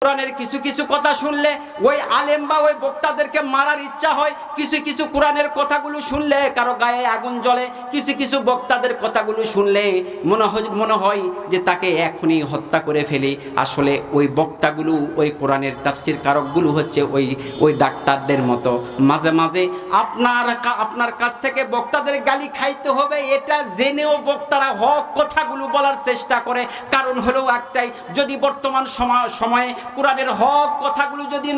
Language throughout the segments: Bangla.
কোরআনের কিছু কিছু কথা শুনলে ওই আলেম বা ওই বক্তাদেরকে মারার ইচ্ছা হয়, কিছু কিছু কোরআনের কথাগুলো শুনলে কারো গায়ে আগুন জ্বলে, কিছু কিছু বক্তাদের কথাগুলো শুনলে মনে হয় যে তাকে এখনই হত্যা করে ফেলি। আসলে ওই বক্তাগুলো, ওই কোরআনের তাফসির কারকগুলো হচ্ছে ওই ডাক্তারদের মতো। মাঝে মাঝে আপনার কাছ থেকে বক্তাদের গালি খাইতে হবে, এটা জেনেও বক্তারা হক কথাগুলো বলার চেষ্টা করে। কারণ হলো একটাই, যদি বর্তমান সময়ে কোরআনের হক কথাগুলো যদি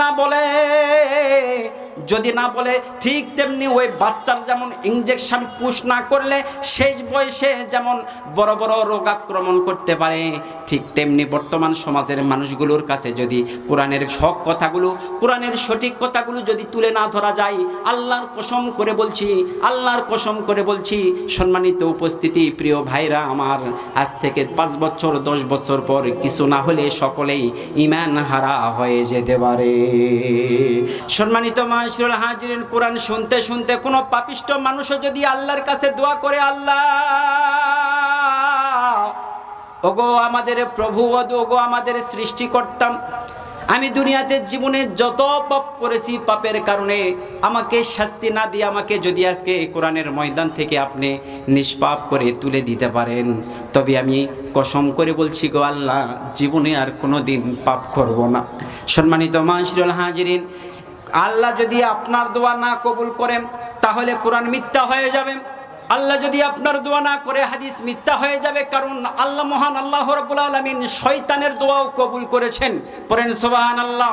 না বলে ঠিক তেমনি ওই বাচ্চার যেমন ইনজেকশন পুশ না করলে শেষ বয়সে যেমন বড় বড় রোগ আক্রমণ করতে পারে, ঠিক তেমনি বর্তমান সমাজের মানুষগুলোর কাছে যদি কোরআনের হক কথাগুলো, কোরআনের সঠিক কথাগুলো যদি তুলে না ধরা যায়, আল্লাহর কসম করে বলছি সম্মানিত উপস্থিতি, প্রিয় ভাইরা আমার, আজ থেকে 5 বছর 10 বছর পর কিছু না হলে সকলেই ঈমান হারা হয়ে যেতে পারে। সম্মানিত মাশরুল হাজিরিন, কোরআন শুনতে শুনতে কোনো পাপিষ্ট মানুষও যদি আল্লাহর কাছে দোয়া করে, আল্লাহ ওগো আমাদের প্রভু, ওগো আমাদের সৃষ্টিকর্তা, আমি দুনিয়াতে জীবনে যত পাপ করেছি, পাপের কারণে আমাকে শাস্তি না দিয়ে আমাকে যদি আজকে কোরআনের ময়দান থেকে আপনি নিষ্পাপ করে তুলে দিতে পারেন, তবে আমি কসম করে বলছি গো আল্লাহ, জীবনে আর কোনো দিন পাপ করব না। সম্মানিত মাশরুল হাজিরিন, আল্লাহ যদি আপনার দোয়া না কবুল করেন তাহলে কোরআন মিথ্যা হয়ে যাবে। আল্লাহ যদি আপনার দোয়া না করে হাদিস মিথ্যা হয়ে যাবে। কারণ আল্লাহ মহান আল্লাহ রাব্বুল আলামিন শয়তানের দোয়াও কবুল করেছেন, পড়েন সুবহানাল্লাহ।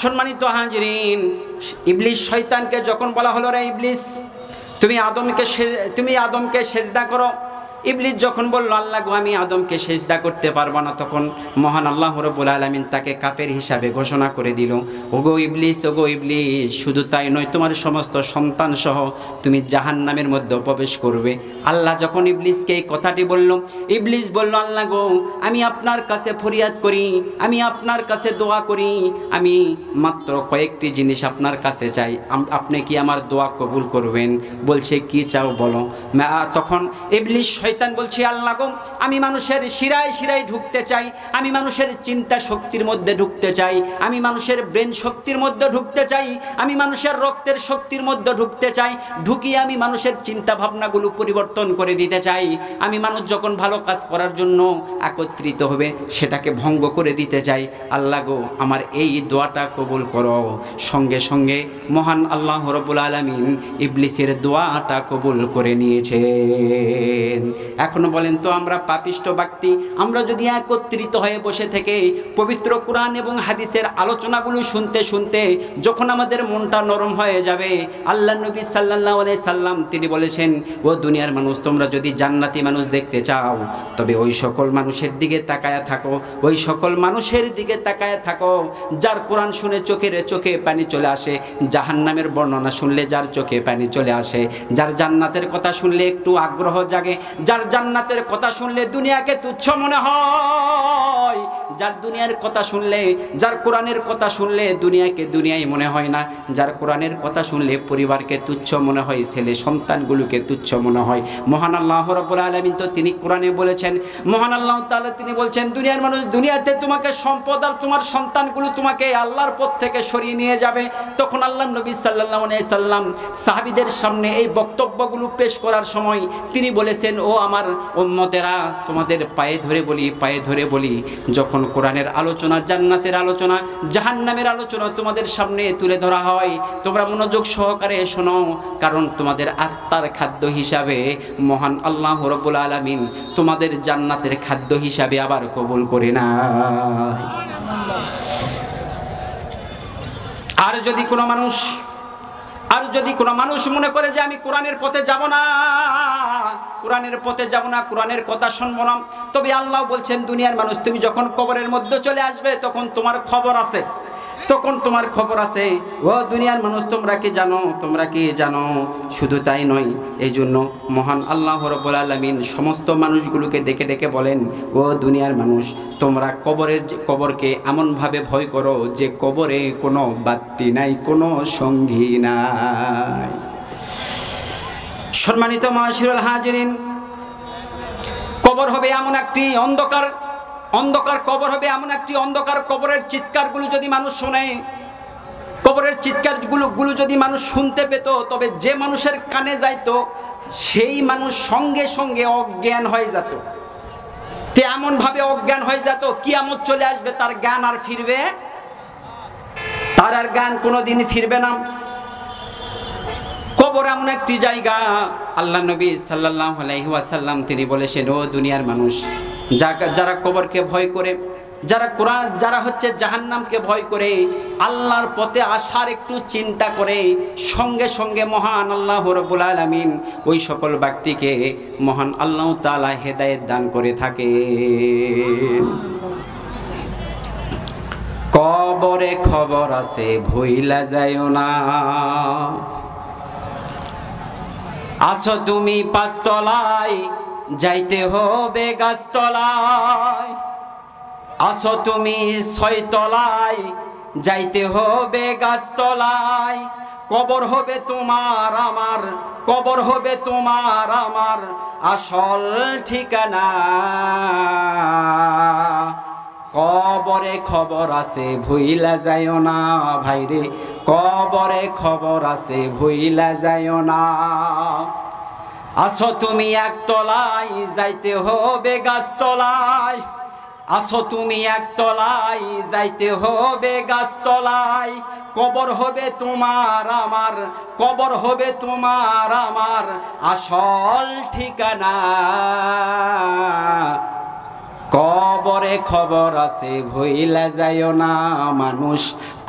সম্মানিত হাজিরিন, ইবলিস শয়তানকে যখন বলা হলো, রে ইবলিস তুমি আদমকে সেজদা করো, ইবলিস যখন বলল আল্লাহ গো আমি আদমকে সেজদা করতে পারবো না, তখন মহান আল্লাহ রাব্বুল আলামিন তাকে কাফের হিসাবে ঘোষণা করে দিল, ওগো ইবলিস, শুধু তাই নয়, তোমার সমস্ত সন্তান সহ তুমি জাহান্নামের মধ্যে প্রবেশ করবে। আল্লাহ যখন ইবলিসকে এই কথাটি বলল, ইবলিস বলল, আল্লাহ গো আমি আপনার কাছে ফরিয়াদ করি, আমি আপনার কাছে দোয়া করি, আমি মাত্র কয়েকটি জিনিস আপনার কাছে চাই, আপনি কি আমার দোয়া কবুল করবেন? বলছে কি চাও বলো। তখন ইবলিস শয়তান বলছে, আল্লাহ গো আমি মানুষের শিরায় শিরায় ঢুকতে চাই, আমি মানুষের চিন্তা শক্তির মধ্যে ঢুকতে চাই, আমি মানুষের ব্রেন শক্তির মধ্যে ঢুকতে চাই, আমি মানুষের রক্তের শক্তির মধ্যে ঢুকতে চাই, ঢুকিয়ে আমি মানুষের চিন্তা ভাবনাগুলো পরিবর্তন করে দিতে চাই, আমি মানুষ যখন ভালো কাজ করার জন্য একত্রিত হবে সেটাকে ভঙ্গ করে দিতে চাই, আল্লাহ গো আমার এই দোয়াটা কবুল করো। সঙ্গে সঙ্গে মহান আল্লাহ রাব্বুল আলামিন ইবলিসের দোয়াটা কবুল করে নিয়েছেন। এখনো বলেন তো, আমরা পাপিষ্ট ব্যক্তি, আমরা যদি একত্রিত হয়ে বসে থেকে পবিত্র কোরআন এবং হাদিসের আলোচনাগুলো শুনতে শুনতে যখন আমাদের মনটা নরম হয়ে যাবে, আল্লাহ নবী সাল্লাল্লাহু আলাইহি সাল্লাম তিনি বলেছেন, ও দুনিয়ার মানুষ, তোমরা যদি জান্নাতি মানুষ দেখতে চাও তবে ওই সকল মানুষের দিকে তাকায়া থাকো, ওই সকল মানুষের দিকে তাকায়া থাকো যার কোরআন শুনে চোখে পানি চলে আসে, জাহান্নামের বর্ণনা শুনলে যার চোখে পানি চলে আসে, যার জান্নাতের কথা শুনলে একটু আগ্রহ জাগে, যার জান্নাতের কথা শুনলে দুনিয়াকে তুচ্ছ মনে হয়, যার দুনিয়ার কথা শুনলে, যার কোরআনের কথা শুনলে দুনিয়াকে দুনিয়াই মনে হয় না, যার কোরআনের কথা শুনলে পরিবারকে তুচ্ছ মনে হয়, ছেলে সন্তানগুলোকে তুচ্ছ মনে হয়। মহান আল্লাহ রাব্বুল আলামিন তো তিনি কোরআনে বলেছেন, মহান আল্লাহ তাআলা তিনি বলছেন, দুনিয়ার মানুষ দুনিয়াতে তোমাকে সম্পদ আর তোমার সন্তানগুলো তোমাকে আল্লাহর পথ থেকে সরিয়ে নিয়ে যাবে। তখন আল্লাহ নবী সাল্লাল্লাহু আলাইহি সাল্লাম সাহাবীদের সামনে এই বক্তব্যগুলো পেশ করার সময় তিনি বলেছেন, ও আমার উম্মতেরা, তোমাদের পায়ে ধরে বলি যখন কোরআনের আলোচনা, জান্নাতের আলোচনা, জাহান্নামের আলোচনা তোমাদের সামনে তুলে ধরা হয়, তোমরা মনোযোগ সহকারে শোনো, কারণ তোমাদের আত্মার খাদ্য হিসাবে মহান আল্লাহ রাব্বুল আলামিন তোমাদের জান্নাতের খাদ্য হিসাবে আবার কবুল করে না। আর যদি কোনো মানুষ মনে করে যে আমি কোরআনের পথে যাব না, কোরআনের কথা শুনবো না, তবে আল্লাহ বলছেন, দুনিয়ার মানুষ তুমি যখন কবরের মধ্যে চলে আসবে তখন তোমার খবর আছে, ও দুনিয়ার মানুষ তোমরা কি জানো। শুধু তাই নয়, এই জন্য মহান আল্লাহ রাব্বুল আলামিন সমস্ত মানুষগুলোকে ডেকে ডেকে বলেন, ও দুনিয়ার মানুষ, তোমরা কবরকে এমনভাবে ভয় করো যে কবরে কোনো বাতি নাই, কোনো সঙ্গী নাই। সম্মানিত মাশরুল হাজিরিন, কবর হবে এমন একটি অন্ধকার অন্ধকার কবর হবে, এমন একটি অন্ধকার কবরের চিৎকারগুলো যদি মানুষ শোনে, কবরের চিৎকারগুলো যদি মানুষ শুনতে পেত, তবে যে মানুষের কানে যাইতো সেই মানুষ সঙ্গে সঙ্গে অজ্ঞান হয়ে যেত। তে এমন ভাবে অজ্ঞান হয়ে যেত, কিয়ামত চলে আসবে, তার জ্ঞান আর ফিরবে, তার আর জ্ঞান কোনোদিন ফিরবে না। কবর এমন একটি জায়গা, আল্লাহ নবী সাল্লাল্লাহু আলাইহি ওয়াসাল্লাম তিনি বলেছেন, ও দুনিয়ার মানুষ, যারা কবরকে ভয় করে, যারা হচ্ছে জাহান্নামকে ভয় করে, আল্লাহর পথে আসার একটু চিন্তা করে, সঙ্গে সঙ্গে মহান আল্লাহ রাব্বুল আলামিন ওই সকল ব্যক্তিকে মহান আল্লাহ তাআলা হেদায়েত দান করে থাকে। কবরে খবর আছে ভুইলা যাইও না, আসো তুমি পাঁচতলায়, যাইতে হবে গাছতলায়, আসো তুমি ছয়তলায়, যাইতে হবে গাছতলায়। কবর হবে তোমার আমার, কবর হবে তোমার আমার আসল ঠিকানা। কবরে খবর আছে ভুইলা যাইও না ভাইরে, কবরে খবর আছে ভুইলা যাইও না। আসো তুমি একতলায়, যাইতে হবে গাছতলায়, আসো তুমি একতলায়, যাইতে হবে গাছতলায়। কবর হবে তোমার আমার, কবর হবে তোমার আমার আসল ঠিকানা। কবরে খবর আছে ভুইলা যাইও না মানুষ,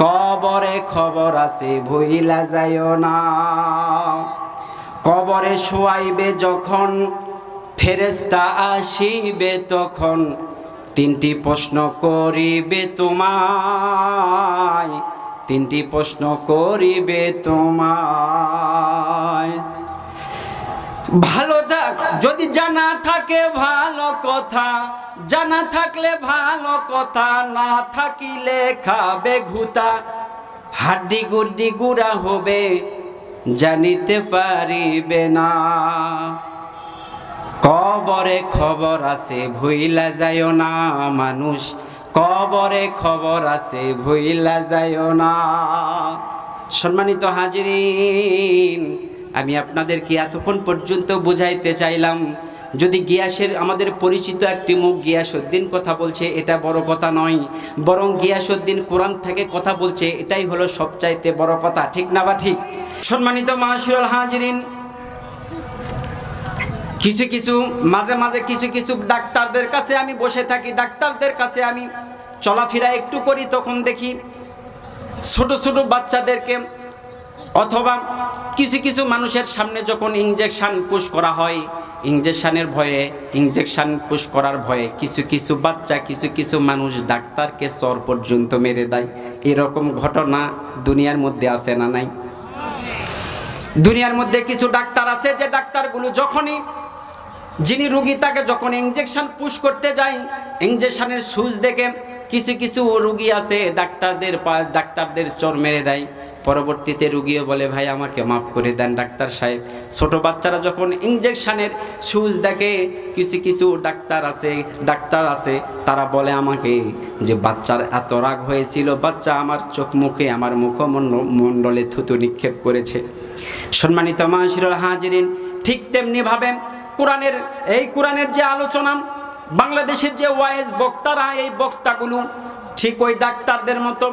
কবরে খবর আছে ভুইলা যাইও না। কবরে শোয়াইবে যখন ফেরেশতা আসিবে তখন, তিনটি প্রশ্ন করিবে তোমায়, তিনটি প্রশ্ন করিবে তোমায়। ভালো থাক যদি জানা থাকে ভালো কথা, জানা থাকলে ভালো কথা, না থাকিলে খাবে ঘুতা। হাড্ডি গুড্ডি গুড়া হবে জানিতে পারিবে না। কবরে খবর আছে ভুইলা যাইও না মানুষ, কবরে খবর আছে ভুইলা যাইও না। সম্মানিত হাজিরিন, আমি আপনাদেরকে এতক্ষণ পর্যন্ত বুঝাইতে চাইলাম, যদি গিয়াসের আমাদের পরিচিত একটি মুখ গিয়াসউদ্দিন কথা বলছে, এটা বড় কথা নয়, বরং গিয়াসউদ্দিন কোরআন থেকে কথা বলছে, এটাই হলো সবচাইতে বড় কথা। ঠিক না বা ঠিক? সম্মানিত মাশাআল্লাহ হাজিরিন, মাঝে মাঝে কিছু ডাক্তারদের কাছে আমি বসে থাকি, ডাক্তারদের কাছে আমি চলাফেরা একটু করি, তখন দেখি ছোট ছোট বাচ্চাদেরকে অথবা কিছু মানুষের সামনে যখন ইনজেকশন পুশ করা হয়, ইনজেকশনের ভয়ে, ইনজেকশন পুশ করার ভয়ে কিছু বাচ্চা কিছু মানুষ ডাক্তারকে চর পর্যন্ত মেরে দেয়। এরকম ঘটনা দুনিয়ার মধ্যে আছে না নাই? দুনিয়ার মধ্যে কিছু ডাক্তার আছে যে ডাক্তারগুলো যখনই যিনি রোগী তাকে যখন ইনজেকশন পুশ করতে যায়, ইনজেকশনের সুচ দেখে কিছু রোগী আছে ডাক্তারদের চর মেরে দেয়। পরবর্তীতে রোগীও বলে, ভাই আমাকে মাফ করে দেন ডাক্তার সাহেব। ছোট বাচ্চারা যখন ইনজেকশনের সুচ দেখে, কিছু ডাক্তার আছে তারা বলে আমাকে যে বাচ্চার এত রাগ হয়েছিল, বাচ্চা আমার চোখ মুখে আমার মুখমণ্ডলে থুতু নিক্ষেপ করেছে। সম্মানিত মাশাআল্লাহ হাজিরিন, ঠিক তেমনি ভাবে কোরআনের যে আলোচনা, বাংলাদেশের যে ওয়াইজ বক্তারা, এই বক্তাগুলো ঠিক ওই ডাক্তারদের মতো।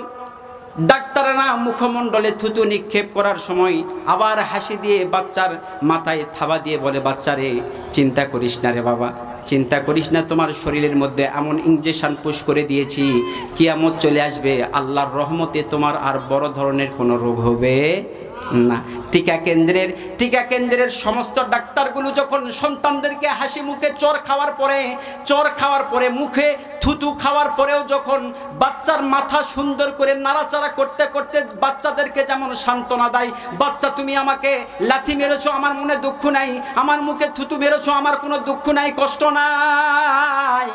ডাক্তাররা মুখমণ্ডলে থুতু নিক্ষেপ করার সময় আবার হাসি দিয়ে বাচ্চার মাথায় থাবা দিয়ে বলে, বাচ্চারে চিন্তা করিস না রে বাবা, চিন্তা করিস না, তোমার শরীরের মধ্যে এমন ইনজেকশন পুশ করে দিয়েছি, কিয়ামত চলে আসবে, আল্লাহর রহমতে তোমার আর বড় ধরনের কোনো রোগ হবে না। টিকা কেন্দ্রের সমস্ত ডাক্তারগুলো যখন সন্তানদেরকে হাসি মুখে চর খাওয়ার পরে মুখে থুতু খাওয়ার পরেও যখন বাচ্চার মাথা সুন্দর করে নাড়াচাড়া করতে করতে বাচ্চাদেরকে যেমন সান্ত্বনা দেয়, বাচ্চা তুমি আমাকে লাথি মেরেছো, আমার মনে দুঃখ নাই, আমার মুখে থুতু মেরেছো, আমার কোনো দুঃখ নাই, কষ্ট নাই,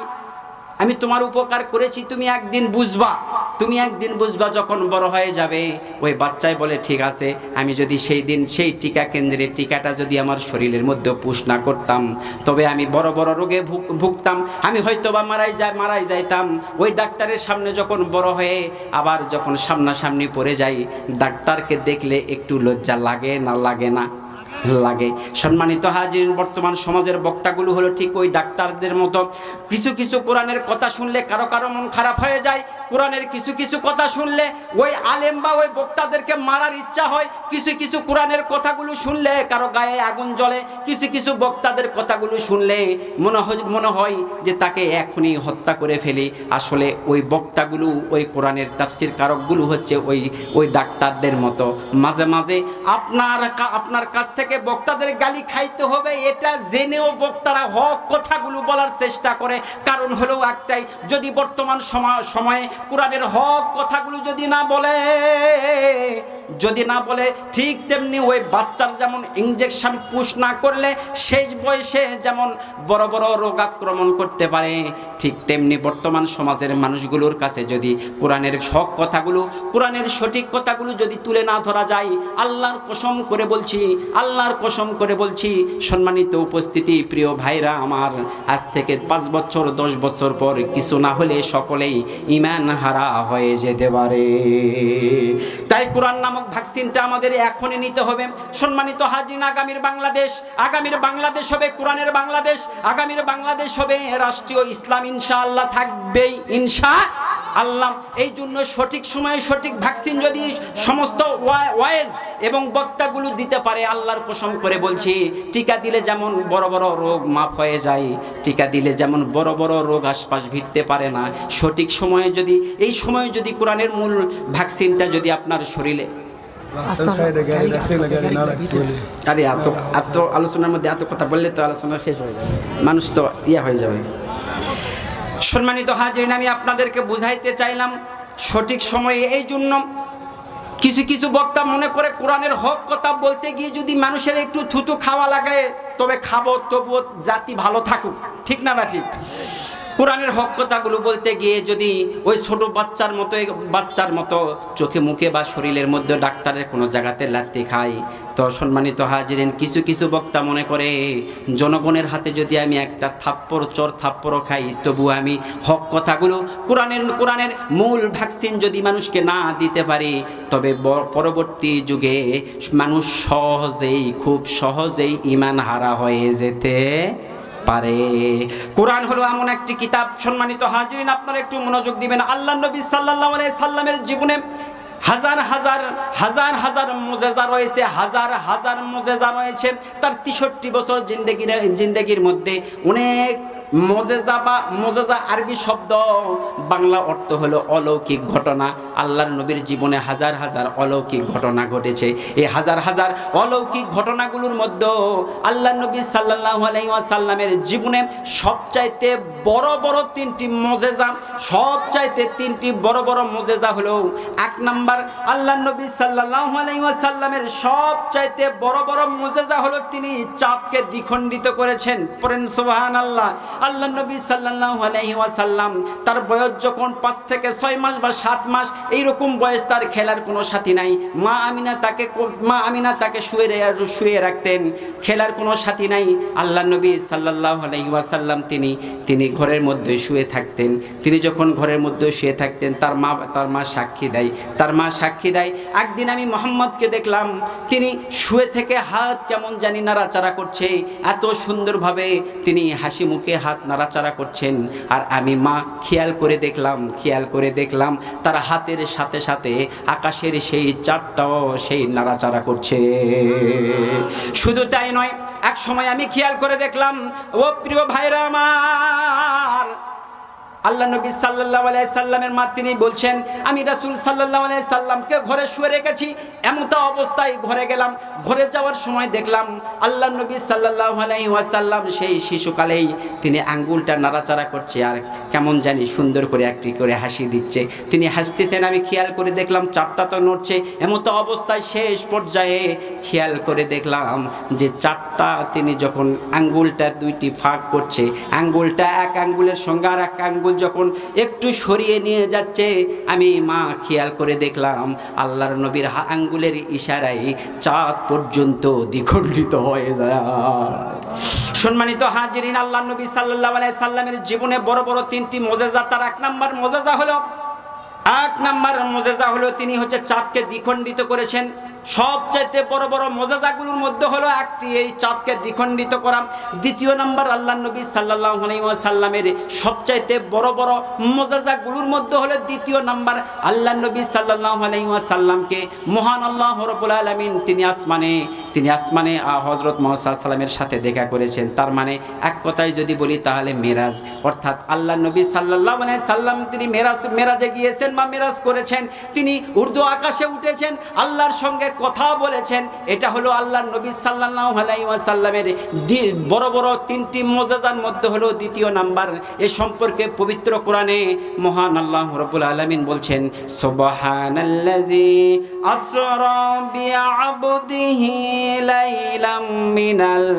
আমি তোমার উপকার করেছি, তুমি একদিন বুঝবা। তুমি একদিন বুঝবা যখন বড় হয়ে যাবে। ওই বাচ্চায় বলে ঠিক আছে, আমি যদি সেই দিন সেই টিকা কেন্দ্রের টিকাটা যদি আমার শরীরের মধ্যে পুশ না করতাম, তবে আমি বড় বড় রোগে ভুগতাম, আমি হয়তো বা মারাই যাইতাম। ওই ডাক্তারের সামনে যখন বড় হয়ে আবার যখন সামনাসামনি পড়ে যাই, ডাক্তারকে দেখলে একটু লজ্জা লাগে না লাগে না? লাগে। সম্মানিত হাজিরিন, বর্তমান সমাজের বক্তাগুলো হলো ঠিক ওই ডাক্তারদের মতো। কিছু কিছু কোরআনের কথা শুনলে কারো কারো মন খারাপ হয়ে যায়। কোরআনের কিছু কিছু কথা শুনলে ওই আলেম বা ওই বক্তাদেরকে মারার ইচ্ছা হয়। কিছু কিছু কোরআনের কথাগুলো শুনলে কারো গায়ে আগুন জ্বলে। কিছু কিছু বক্তাদের কথাগুলো শুনলে মনে হয় যে তাকে এখনই হত্যা করে ফেলি। আসলে ওই বক্তাগুলো, ওই কোরআনের তাফসির কারকগুলো হচ্ছে ওই ডাক্তারদের মতো। মাঝে মাঝে আপনার কাছ থেকে বক্তাদের গালি খাইতে হবে, এটা জেনেও বক্তারা হক কথাগুলো বলার চেষ্টা করে। কারণ হলো একটাই, যদি বর্তমান সময়ে কোরআনের হক কথাগুলো যদি না বলে ঠিক তেমনি ওই বাচ্চার যেমন ইনজেকশন পুশ না করলে শেষ বয়সে যেমন বড় বড় রোগ আক্রমণ করতে পারে, ঠিক তেমনি বর্তমান সমাজের মানুষগুলোর কাছে যদি কোরআনের হক কথাগুলো, কোরআনের সঠিক কথাগুলো যদি তুলে না ধরা যায়, আল্লাহর কসম করে বলছি সম্মানিত উপস্থিতি, প্রিয় ভাইরা আমার, আজ থেকে 5 বছর 10 বছর পর কিছু না হলে সকলেই ঈমান হারা হয়ে যেতে পারে। তাই কোরআন নামক ভ্যাকসিনটা আমাদের এখনই নিতে হবে। সম্মানিত হাজিরিন, আগামীর বাংলাদেশ হবে কোরআনের বাংলাদেশ, আগামীর বাংলাদেশ হবে রাষ্ট্রীয় ইসলাম ইনশাআল্লাহ থাকবেই ইনশাআল্লাহ। এই জন্য সঠিক সময়ে সঠিক ভ্যাকসিন যদি সমস্ত ওয়াইজ এবং বক্তাগুলো দিতে পারে, আল্লাহর কসম করে বলছি, টিকা দিলে যেমন বড় বড় রোগ মাফ হয়ে যায়, টিকা দিলে যেমন বড় বড় রোগ আশপাশ ভিড়তে পারে না, সঠিক সময়ে যদি এই সময়ে যদি কোরআনের মূল ভ্যাকসিনটা যদি আপনার শরীরে, আরে এত আলোচনার মধ্যে এত কথা বললে তো আলোচনা শেষ হয়ে যাবে, মানুষ তো হয়ে যাবে। সম্মানিত হাজিরিন, আমি আপনাদেরকে বুঝাইতে চাইলাম সঠিক সময়ে। এই জন্য কিছু কিছু বক্তা মনে করে কোরআনের হক কথা বলতে গিয়ে যদি মানুষের একটু থুতু খাওয়া লাগায়, তবে খাবো, তবুও জাতি ভালো থাকুক, ঠিক না বা ঠিক? কোরআনের হক কথাগুলো বলতে গিয়ে যদি ওই ছোট বাচ্চার মতো চোখে মুখে বা শরীরের মধ্যে ডাক্তারের কোনো জায়গাতে লাথি খায়, তো সম্মানিত হাজিরিন, কিছু কিছু বক্তা মনে করে জনগণের হাতে যদি আমি একটা থাপ্পড় খাই, তবু আমি হক কথাগুলো কোরআনের মূল ভ্যাকসিন যদি মানুষকে না দিতে পারি, তবে পরবর্তী যুগে মানুষ খুব সহজেই ঈমান হারা হয়ে যেতে পারে। কোরআন হলো এমন একটি কিতাব, সম্মানিত হাজিরিন, আপনারা একটু মনোযোগ দিবেন। আল্লাহর নবী সাল্লাল্লাহু আলাইহি সাল্লামের জীবনে হাজার মুজেজা রয়েছে, তার 63 বছর জিন্দেগির মধ্যে অনেক মোজেজা আরবি শব্দ, বাংলা অর্থ হলো অলৌকিক ঘটনা। আল্লাহর নবীর জীবনে হাজার অলৌকিক ঘটনা ঘটেছে। এই হাজার অলৌকিক ঘটনাগুলোর মধ্যে আল্লাহর নবী সাল্লাল্লাহু আলাইহি ওয়াসাল্লামের জীবনে সবচাইতে বড় 3টি মোজেজা হলো, 1 নাম্বার, আল্লাহর নবী সাল্লাল্লাহু আলাইহি ওয়াসাল্লামের সবচাইতে বড় মোজেজা হলো তিনি চাঁদকে দ্বিখণ্ডিত করেছেন। পড়েন সুবহানাল্লাহ। আল্লাহর নবী সাল্লাল্লাহু আলাইহি ওয়াসাল্লাম তার বয়স যখন 5 থেকে 6 মাস বা 7 মাস এইরকম বয়স, তার খেলার কোনো সাথী নাই। মা আমিনা তাকে শুয়ে রাখতেন, খেলার কোনো সাথী নাই। আল্লাহর নবী সাল্লাল্লাহু আলাইহি ওয়াসাল্লাম তিনি ঘরের মধ্যে শুয়ে থাকতেন। তিনি যখন ঘরের মধ্যে শুয়ে থাকতেন, তার মা সাক্ষী দেয়, একদিন আমি মুহাম্মদকে দেখলাম তিনি শুয়ে থেকে হাত কেমন জানি নাড়াচাড়া করছে, এত সুন্দরভাবে তিনি হাসি মুখে হাত নাড়াচাড়া করছেন। আর আমি মা খেয়াল করে দেখলাম তার হাতের সাথে সাথে আকাশের সেই চাঁদটাও সেই নাড়াচাড়া করছে। শুধু তাই নয়, এক সময় আমি খেয়াল করে দেখলাম, ও প্রিয় ভাইরা আমার, আল্লাহ নবী সাল্লাল্লাহু আলাইহি সাল্লামের মা তিনি বলছেন, আমি রাসূল সাল্লাল্লাহু আলাইহি সাল্লামকে ঘরে শুয়ে রেখেছি। এমনটা অবস্থায় ঘরে গেলাম। ঘরে যাওয়ার সময় দেখলাম আল্লাহ নবী সাল্লাল্লাহু আলাইহি ওয়াসাল্লাম সেই শিশুকালেই তিনি আঙ্গুলটা নাড়াচাড়া করছে, আর কেমন জানি সুন্দর করে একটি করে হাসি দিচ্ছে। তিনি হাসতেছেন, আমি খেয়াল করে দেখলাম চাঁদটা তো নড়ছে। এমনটা অবস্থায় শেষ পর্যায়ে খেয়াল করে দেখলাম যে চাঁদটা তিনি যখন আঙ্গুলটা 2টি ফাঁক করছে, আঙ্গুলটা এক আঙ্গুলের সঙ্গে আর এক আঙ্গুল আঙ্গুল যখন একটু সরিয়ে নিয়ে যাচ্ছে, আমি মা খেয়াল করে দেখলাম আল্লাহর নবীর আঙ্গুলের ইশারায় চাঁদ পর্যন্ত দ্বিখণ্ডিত হয়ে যায়। সম্মানিত হাজিরিন, আল্লাহর নবী সাল্লাল্লাহু আলাইহি সাল্লামের জীবনে বড় বড় তিনটি মুজিজা। তার এক নাম্বার মুজিজা হলো তিনি চাঁদকে দ্বিখণ্ডিত করেছেন। সবচাইতে বড় বড় মুজিজাগুলোর মধ্যে হলো একটি এই চাঁদকে দ্বিখণ্ডিত করা। দ্বিতীয় নাম্বার, আল্লাহর নবী সাল্লাল্লাহু আলাইহি ওয়াসাল্লামের সবচাইতে বড় বড় মুজিজাগুলোর মধ্যে হলো দ্বিতীয় নাম্বার, আল্লাহর নবী সাল্লাল্লাহু আলাইহি ওয়াসাল্লামকে মহান আল্লাহ রাব্বুল আলামিন তিনি আসমানে হযরত মুহাম্মদ সাল্লাল্লাহু আলাইহি ওয়াসাল্লামের সাথে দেখা করেছেন। তার মানে এক কথায় যদি বলি তাহলে মেরাজ, অর্থাৎ আল্লাহর নবী সাল্লাল্লাহু আলাইহি ওয়াসাল্লাম তিনি মেরাজে গিয়েছেন বা মেরাজ করেছেন। তিনি উর্দু আকাশে উঠেছেন, আল্লাহর সঙ্গে কথা বলেছেন। এটা হলো আল্লাহর নবী সাল্লাল্লাহু আলাইহি ওয়াসাল্লামের বড় বড় তিনটি মুজিজার মধ্যে হলো দ্বিতীয় নাম্বার। এ সম্পর্কে পবিত্র কোরআনে মহান আল্লাহ রাব্বুল আলামিন বলছেন, সুবহানাল্লাযী আসরা বিআবদিহি লাইলাম মিনাল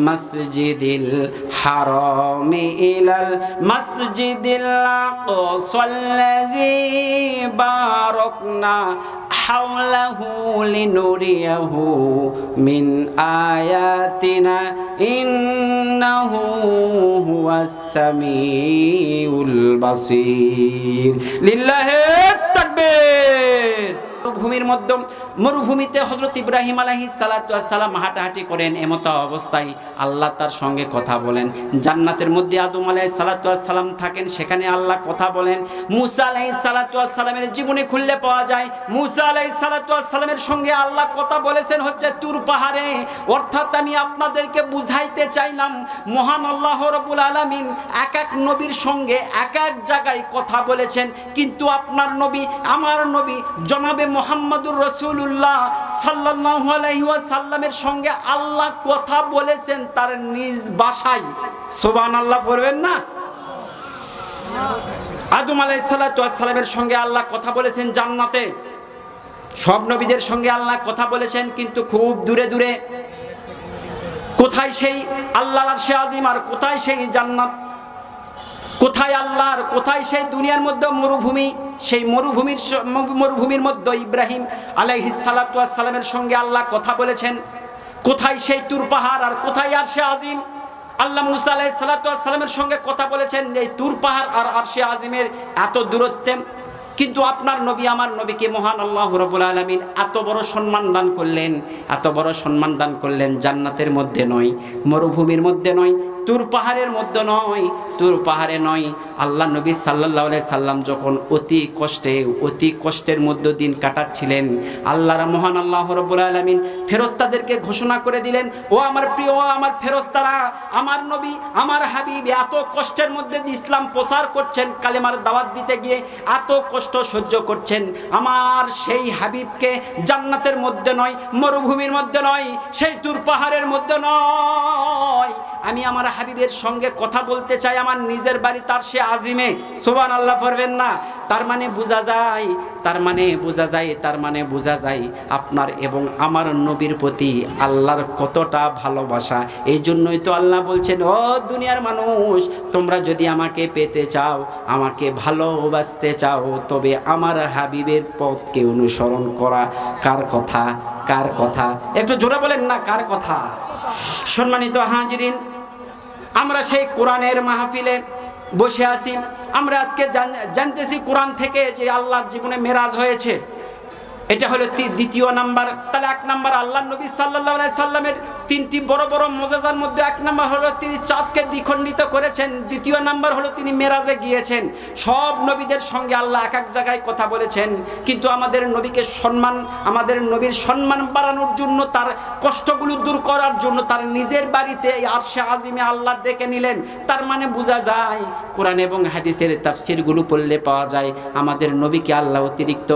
মাসজিদিল হারামি ইলাল মাসজিদিল আকসাল্লাযী বারাকনা হাওলাহু লিনুরিয়াহু মিন আয়াতিনা ইন্নাহু হুয়াস সামিউল বাসীর। লিল্লাহি তাকবীর। মরুভূমিতে হযরত ইব্রাহিম আলাইহিস সালাতু ওয়াস সালাম হাঁটাহাঁটি করেন। এমতো অবস্থায় আল্লাহ তার সঙ্গে কথা বলেন। জান্নাতের মধ্যে আদম আলাইহিস সালাতু ওয়াস সালাম থাকেন, সেখানে আল্লাহ কথা বলেন। মুসা আলাইহিস সালাতু ওয়াস সালামের জীবনে খুললে পাওয়া যায় মুসা আলাইহিস সালাতু ওয়াস সালামের সঙ্গে আল্লাহ কথা বলেছেন তুর পাহাড়ে। অর্থাৎ আমি আপনাদেরকে বুঝাইতে চাইলাম মহান আল্লাহ রাব্বুল আলামিন এক এক নবীর সঙ্গে এক এক জায়গায় কথা বলেছেন, কিন্তু আপনার নবী আমার নবী জনাবে মুহাম্মদুর রাসূলুল্লাহ সাল্লাল্লাহু আলাইহি ওয়াসাল্লামের সঙ্গে আল্লাহ কথা বলেছেন তার নিজ ভাষায়। সুবহানাল্লাহ পড়বেন না? আদম আলাইহিস সালাতু ওয়াস সালামের সঙ্গে আল্লাহ কথা বলেছেন জান্নাতে। সব নবীদের সঙ্গে আল্লাহ কথা বলেছেন, কিন্তু খুব দূরে দূরে। কোথায় সেই আল্লাহর আরশে আজিম আর কোথায় সেই জান্নাত? কোথায় আল্লাহর, কোথায় সেই দুনিয়ার মধ্যে মরুভূমি? সেই মরুভূমির মধ্যে ইব্রাহিম আলাইহিস সালাতু ওয়াস সালামের সঙ্গে আল্লাহ কথা বলেছেন। কোথায় সেই তুর পাহাড় আর কোথায় আরশে আজিম? আল্লাহ মুসা আলাইহিস সালাতু ওয়াস সালামের সঙ্গে কথা বলেছেন এই তুর পাহাড় আর আরশে আজিমের এত দূরত্বে। কিন্তু আপনার নবী আমার নবীকে মহান আল্লাহ রাব্বুল আলামিন এত বড় সম্মান দান করলেন জান্নাতের মধ্যে নয়, মরুভূমির মধ্যে নয়, তুর পাহাড়ের মধ্যে নয়, তুর পাহাড়ে নয়। আল্লাহ নবী সাল্লাল্লাহু আলাইহি সাল্লাম যখন অতি কষ্টের মধ্যে দিন কাটাচ্ছিলেন, আল্লাহর মহান আল্লাহ রাব্বুল আলামিন ফেরেশতাদেরকে ঘোষণা করে দিলেন, ও আমার প্রিয় আমার ফেরেশতারা, আমার নবী আমার হাবিব এত কষ্টের মধ্যে ইসলাম প্রচার করছেন, কালেমার দাওয়াত দিতে গিয়ে এত কষ্ট সহ্য করছেন। আমার সেই হাবিবকে জান্নাতের মধ্যে নয়, মরুভূমির মধ্যে নয়, সেই তুর পাহাড়ের মধ্যে নয়, আমি আমার হাবিবের সঙ্গে কথা বলতে চাই আমার নিজের বাড়ি তার সে আজিমে। সুবহানাল্লাহ পড়বেন না? তার মানে বোঝা যায় আপনার এবং আমার নবীর প্রতি আল্লাহর কতটা ভালোবাসা। এই জন্যই তো আল্লাহ বলছেন, ও দুনিয়ার মানুষ, তোমরা যদি আমাকে পেতে চাও, আমাকে ভালোবাসতে চাও, তবে আমার হাবিবের পথকে অনুসরণ করা। কার কথা? একটু জোরে বলেন না, কার কথা? সম্মানিত হাজিরিন, আমরা সেই কোরআনের মাহফিলে বসে আছি। আমরা আজকে জানতেছি কোরআন থেকে যে আল্লাহর জীবনে মেরাজ হয়েছে। এটা হলো দ্বিতীয় নাম্বার। তাহলে এক নাম্বার আল্লাহর নবী সাল্লাল্লাহু আলাইহি সাল্লামের তিনটি বড় বড় মুজিজার মধ্যে এক নাম্বার হলো তিনি চাঁদকে দ্বিখণ্ডিত করেছেন। দ্বিতীয় নাম্বার হলো তিনি মেরাজে গিয়েছেন। সব নবীদের সঙ্গে আল্লাহ এক এক জায়গায় কথা বলেছেন, কিন্তু আমাদের নবীর সম্মান বাড়ানোর জন্য, তার কষ্টগুলো দূর করার জন্য তার নিজের বাড়িতে আরশে আজিমে আল্লাহ ডেকে নিলেন। তার মানে বোঝা যায় কোরআন এবং হাদিসের তাফসীরগুলো পড়লে পাওয়া যায় আমাদের নবীকে আল্লাহ অতিরিক্ত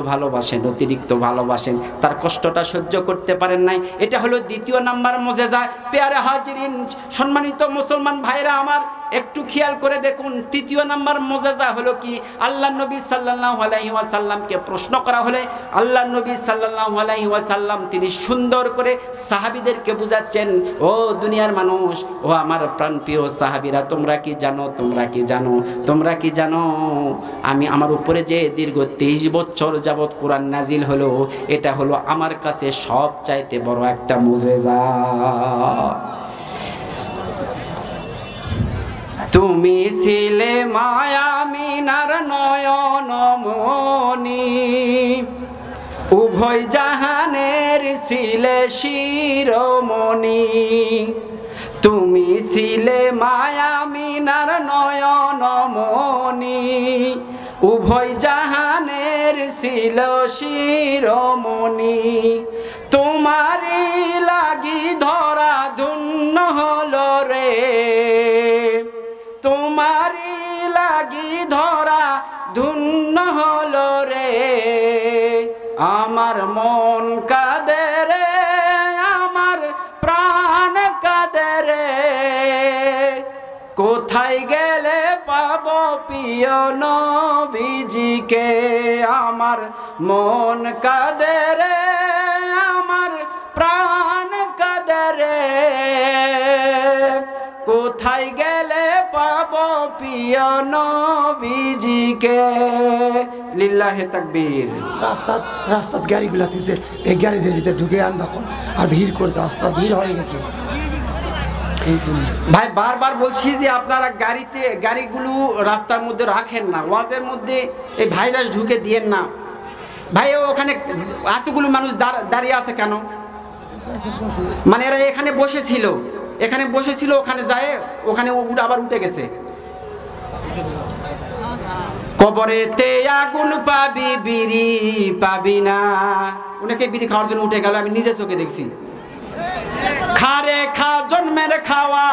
ভালোবাসেন, তার কষ্টটা সহ্য করতে পারেন নাই। এটা হলো দ্বিতীয় নাম্বার মুজিজা। প্যারে হাজিরিন, সম্মানিত মুসলমান ভাইরা আমার, একটু খেয়াল করে দেখুন, তৃতীয় নাম্বার মুজিজা হলো কি, আল্লাহ নবী সাল্লাল্লাহু আলাইহি ওয়াসাল্লামকে প্রশ্ন করা হলে আল্লাহ নবী সাল্লাল্লাহু আলাইহি ওয়াসাল্লাম তিনি সুন্দর করে সাহাবীদেরকে বুঝাচ্ছেন, ও দুনিয়ার মানুষ, ও আমার প্রাণপ্রিয় সাহাবীরা, তোমরা কি জানো, তোমরা কি জানো, তোমরা কি জানো, আমি আমার উপরে যে দীর্ঘ 23 বছর যাবত কোরআন নাজিল হলো, এটা হলো আমার কাছে সবচাইতে বড় একটা মুজিজা। তুমি ছিলে মায়ামিনার নয়নমণি, উভয় জাহানের ছিলে শিরোমণি। তুমি ছিলে মায়ামিনার নয়নমণি, উভয় জাহানের ছিল শিরোমণি। তোমারই লাগি ধরা ধন্য হলো রে, তোমারই লাগি ধরা ধন্য হলো রে। আমার মন কাঁদে রে, আমার প্রাণ কাঁদে রে, কোথায় গেলে পাবো প্রিয় নবীজিকে। আমার মন কাঁদে রে, আমার প্রাণ কাঁদে রে, কোথায় গেলে পাবো প্রিয় নবীজিকে। লিল্লাহে তাকবীর। রাস্তাত গাড়িগুলা দিছে, এই গ্যারেজের ভিতরে ঢুকে আনবা আর ভিড় করছে, রাস্তা ভিড় হয়ে গেছে। ভাই বারবার বলছি যে আপনারা গাড়িগুলো রাস্তার মধ্যে রাখেন না, ওয়াজের মধ্যে এই ভাইরাস ঢুকে দিয়েন না। ভাই ওখানে এতগুলো মানুষ দাঁড়িয়ে আছে কেন? মানে এরা এখানে বসেছিল, ওখানে যায়, ওখানে আবার উঠে গেছে। কবরেতে আগুন পাবি, বিড়ি পাবি না। ওনাকে বিড়ি খাওয়ার জন্য উঠে গেল, আমি নিজে চোখে দেখছি। খারে খা জন্মের খাওয়া,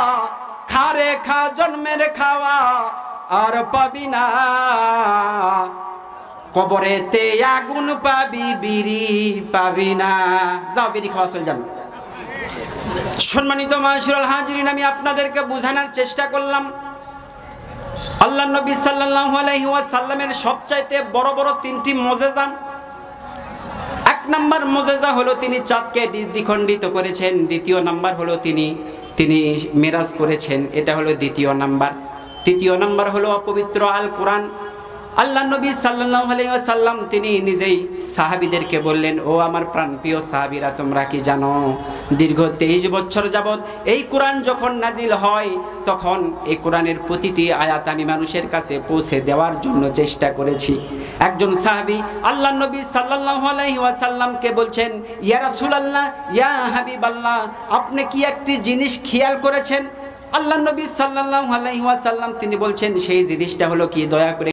খারে খা জন্মের খাওয়া, আর পাবি না। কবরেতে আগুন পাবি, বিড়ি পাবি না। যাও বিড়ি খাওয়া চল যান। সম্মানিত মাশাআল্লাহ হাজিরিন, আমি আপনাদেরকে বোঝানোর চেষ্টা করলাম আল্লাহ নবী সাল্লাল্লাহু আলাইহি ওয়াসাল্লামের সবচাইতে বড় বড় 3টি মুজিজা। এক নাম্বার মুজিজা হলো তিনি চাঁদকে দ্বিখণ্ডিত করেছেন। দ্বিতীয় নাম্বার হলো তিনি মিরাজ করেছেন, এটা হলো দ্বিতীয় নাম্বার। তৃতীয় নাম্বার হলো অপবিত্র আল কোরআন। আল্লাহ নবী সাল্লাল্লাহু আলাইহি ওয়াসাল্লাম তিনি নিজেই সাহাবীদেরকে বললেন, ও আমার প্রাণপ্রিয় সাহাবীরা, তোমরা কি জানো, দীর্ঘ 23 বছর যাবত এই কোরআন যখন নাজিল হয়, তখন এই কোরআনের প্রতিটি আয়াত আমি মানুষের কাছে পৌঁছে দেওয়ার জন্য চেষ্টা করেছি। একজন সাহাবী আল্লাহ নবী সাল্লাল্লাহু আলাইহি ওয়াসাল্লামকে বলছেন, ইয়া রাসূলুল্লাহ, ইয়া হাবিবাল্লাহ, আপনি কি একটি জিনিস খেয়াল করেছেন? আল্লাহ নবী সাল্লাল্লাহু আলাইহি ওয়াসাল্লাম তিনি বলছেন, সেই জিনিসটা হলো কি, দয়া করে